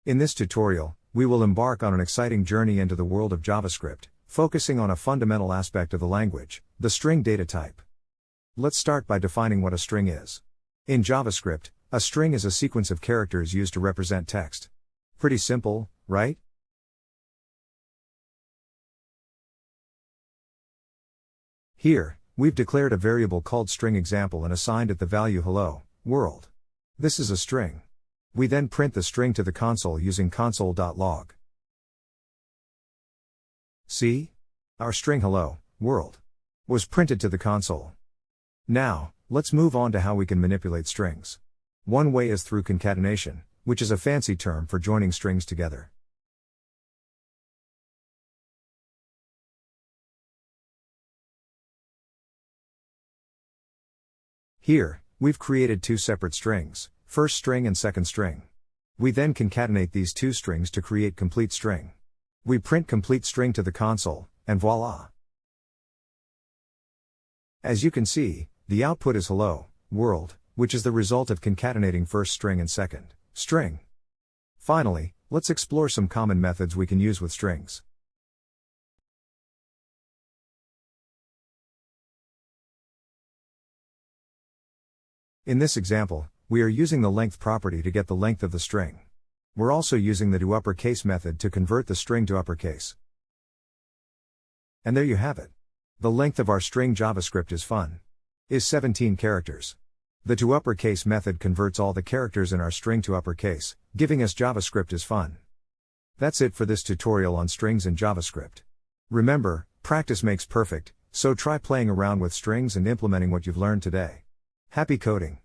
In this tutorial, we will embark on an exciting journey into the world of JavaScript, focusing on a fundamental aspect of the language, the string data type. Let's start by defining what a string is. In JavaScript, a string is a sequence of characters used to represent text. Pretty simple, right? Here, we've declared a variable called string example and assigned it the value hello, world. This is a string. We then print the string to the console using console.log. See? Our string hello, world, was printed to the console. Now, let's move on to how we can manipulate strings. One way is through concatenation, which is a fancy term for joining strings together. Here, we've created two separate strings, first string and second string. We then concatenate these two strings to create complete string. We print complete string to the console, and voila! As you can see, the output is hello, world, which is the result of concatenating first string and second string. Finally, let's explore some common methods we can use with strings. In this example, we are using the length property to get the length of the string. We're also using the toUpperCase method to convert the string to uppercase. And there you have it. The length of our string JavaScript is 17 characters. The toUpperCase method converts all the characters in our string to uppercase, giving us JavaScript is fun. That's it for this tutorial on strings in JavaScript. Remember, practice makes perfect, so try playing around with strings and implementing what you've learned today. Happy coding!